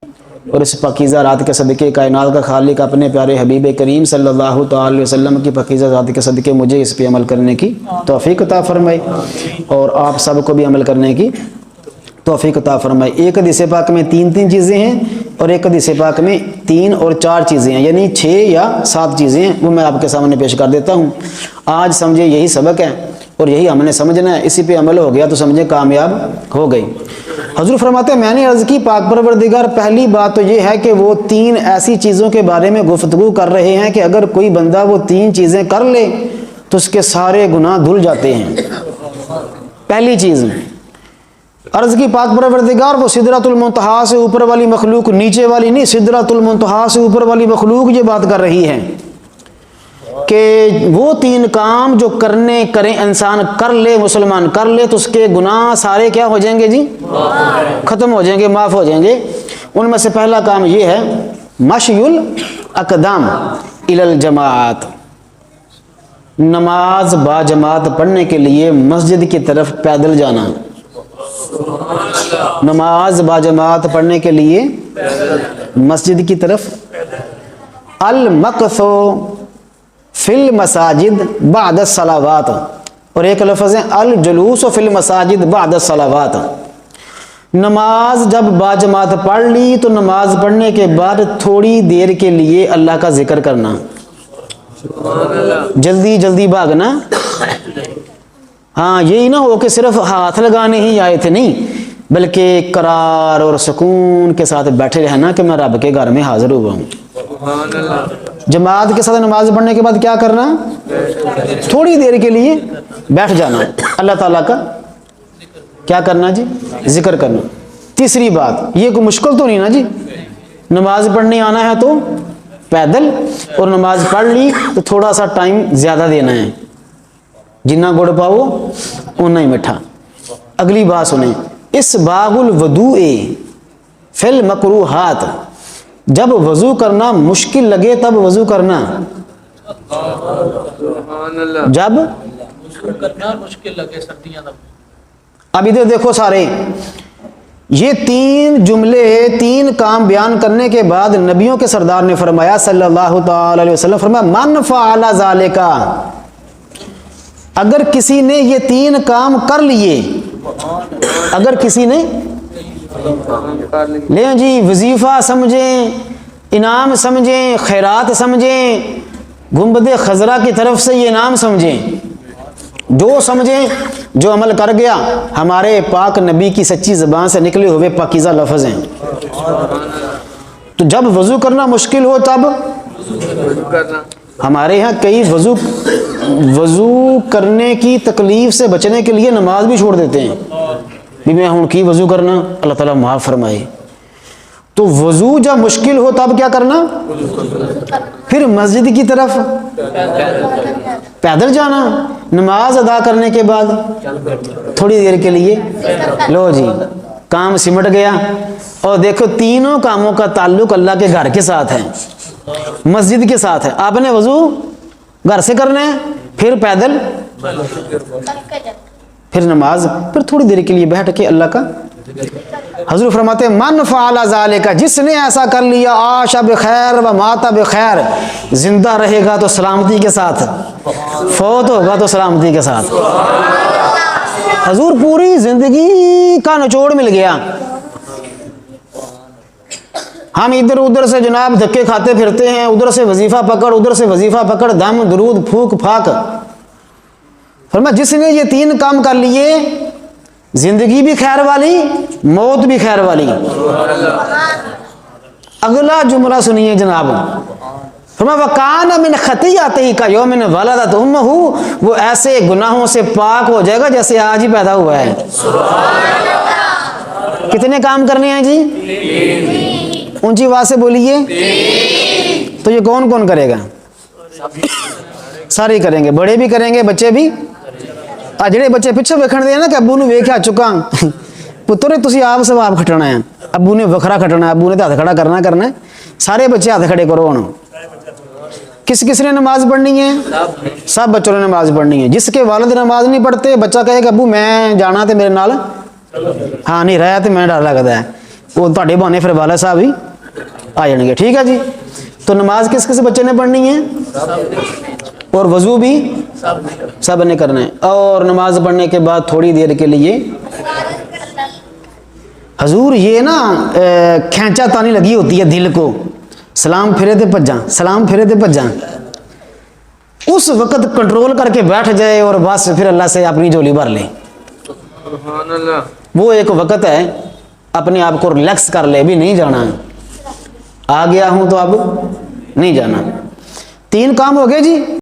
اور اس پاکیزہ رات کے صدقے کائنات کا خالق اپنے پیارے حبیب کریم صلی اللہ تعالی علیہ وسلم کی پاکیزہ ذات کے صدقے مجھے اس پہ عمل کرنے کی توفیق عطا فرمائے اور آپ سب کو بھی عمل کرنے کی توفیق عطا فرمائے۔ ایک حدیث پاک میں تین چیزیں ہیں اور ایک حدیث پاک میں 3 اور 4 چیزیں ہیں، یعنی 6 یا 7 چیزیں ہیں، وہ میں آپ کے سامنے پیش کر دیتا ہوں۔ آج سمجھے یہی سبق ہے اور یہی ہم نے سمجھنا ہے، اسی پہ عمل ہو گیا تو سمجھے کامیاب ہو گئی۔ حضور فرماتے ہیں میں نے عرض کی پاک پروردگار پہلی بات تو یہ ہے کہ وہ 3 ایسی چیزوں کے بارے میں گفتگو کر رہے ہیں کہ اگر کوئی بندہ وہ 3 چیزیں کر لے تو اس کے سارے گناہ دھل جاتے ہیں۔ پہلی چیز عرض کی پاک پروردگار وہ سدرۃ المنتہا سے اوپر والی مخلوق، نیچے والی نہیں، سدرۃ المنتہا سے اوپر والی مخلوق یہ بات کر رہی ہے کہ وہ 3 کام جو کریں انسان کر لے، مسلمان کر لے تو اس کے گناہ سارے کیا ہو جائیں گے جی؟ ختم ہو جائیں گے، معاف ہو جائیں گے۔ ان میں سے پہلا کام یہ ہے مشی الاقدام الی الجماعات، نماز با جماعت پڑھنے کے لیے مسجد کی طرف پیدل جانا۔ نماز با جماعت پڑھنے کے لیے مسجد کی طرف۔ المکث فی المساجد بعد الصلوات، اور ایک لفظ ہے الجلوس فی المساجد بعد الصلوات۔ نماز جب با جماعت پڑھ لی تو نماز پڑھنے کے بعد تھوڑی دیر کے لیے اللہ کا ذکر کرنا، جلدی جلدی بھاگنا۔ ہاں یہی نہ ہو کہ صرف ہاتھ لگانے ہی آئے تھے، نہیں، بلکہ قرار اور سکون کے ساتھ بیٹھے رہنا کہ میں رب کے گھر میں حاضر ہوا ہوں۔ جماعت کے ساتھ نماز پڑھنے کے بعد کیا کرنا؟ تھوڑی دیر کے لیے بیٹھ جانا، اللہ تعالیٰ کا کیا کرنا جی؟ ذکر کرنا۔ تیسری بات، یہ کوئی مشکل تو نہیں نا جی، نماز پڑھنے آنا ہے تو پیدل، اور نماز پڑھ لی تو تھوڑا سا ٹائم زیادہ دینا ہے، جنہ گڑ پاؤ اتنا ہی میٹھا۔ اگلی بات سنیں، اسباغ الوضوء فی المکروہات، جب وضو کرنا مشکل لگے تب وضو کرنا، جب کرنا مشکل لگے سردیاں تب۔ اب ادھر دیکھو سارے، یہ 3 جملے 3 کام بیان کرنے کے بعد نبیوں کے سردار نے فرمایا صلی اللہ تعالی علیہ وسلم، فرمایا من فعل ذالک، اگر کسی نے یہ 3 کام کر لیے، اگر کسی نے لیں جی، وظیفہ سمجھیں، انعام سمجھیں، خیرات سمجھیں، گنبد خضرا کی طرف سے یہ انعام سمجھیں، جو سمجھیں، جو عمل کر گیا، ہمارے پاک نبی کی سچی زبان سے نکلے ہوئے پاکیزہ لفظ ہیں۔ تو جب وضو کرنا مشکل ہو تب ہمارے ہاں کئی وضو کرنے کی تکلیف سے بچنے کے لیے نماز بھی چھوڑ دیتے ہیں، بھی میں ہوں کی وضو کرنا، اللہ تعالیٰ معاف فرمائے۔ تو وضو جب مشکل ہو تب کیا کرنا؟ پھر مسجد کی طرف پیدل جانا، نماز ادا کرنے کے بعد تھوڑی دیر کے لیے، لو جی کام سمٹ گیا۔ اور دیکھو تینوں کاموں کا تعلق اللہ کے گھر کے ساتھ ہے، مسجد کے ساتھ ہے۔ آپ نے وضو گھر سے کرنا ہے، پھر پیدل، پھر نماز، پھر تھوڑی دیر کے لیے بیٹھ کے اللہ کا۔ حضور فرماتے ہیں من فعل ذالک، جس نے ایسا کر لیا عاش بخیر و مات بخیر، زندہ رہے گا تو سلامتی کے ساتھ، فوت ہوگا تو سلامتی کے ساتھ۔ حضور پوری زندگی کا نچوڑ مل گیا۔ ہم ادھر ادھر سے جناب دھکے کھاتے پھرتے ہیں، ادھر سے وظیفہ پکڑ، ادھر سے وظیفہ پکڑ، دم درود پھونک پھاک۔ فرمایا جس نے یہ 3 کام کر لیے، زندگی بھی خیر والی، موت بھی خیر والی۔ اگلا جملہ سنیے جناب، فرمایا وَكَانَ مِنْ خَطِيئَتِهِ كَيَوْمٍ وَلَدَتْ أُمُّهُ، وہ ایسے گناہوں سے پاک ہو جائے گا جیسے آج ہی پیدا ہوا ہے۔ کتنے کام کرنے ہیں جی؟ اونچی آواز سے بولیے۔ تو یہ کون کون کرے گا؟ سارے کریں گے، بڑے بھی کریں گے، بچے بھی۔ جڑے بچے پیچھے ویکھن دے نا کہ ابو نو ویکھیا چکا، پتر تسی آپ ثواب کھٹنا ہے، ابو نے وکھرا کھٹنا ہے، ابو نے ہاتھ کھڑا کرنا ہے۔ سارے بچے ہاتھ کھڑے کرو ہن۔ کس کس نے نماز پڑھنی ہے؟ سب بچوں نے نماز پڑھنی ہے۔ جس کے والد نماز نہیں پڑھتے، بچہ کہے کہ ابو میں جانا تے میرے نال ہاں نہیں رہا تے میں ڈر لگتا ہے، وہ ਤੁਹਾਡੇ بہانے پھر والا صاحب ہی آ جائیں گے. ٹھیک ہے جی. تو نماز کس کس بچے نے پڑھنی ہے؟ اور وضو بھی سب نے کرنا ہے. اور نماز پڑھنے کے بعد تھوڑی دیر کے لیے حضور یہ نا کھینچا تانی لگی ہوتی ہے دل کو، سلام پھرے تے بھجاں، سلام پھرے تے بھجاں، اس وقت کنٹرول کر کے بیٹھ جائے اور بس پھر اللہ سے اپنی جھولی بھر لے. سبحان اللہ. وہ ایک وقت ہے اپنے آپ کو ریلیکس کر لے، بھی نہیں جانا، آ گیا ہوں تو اب نہیں جانا. 3 کام ہو گئے جی.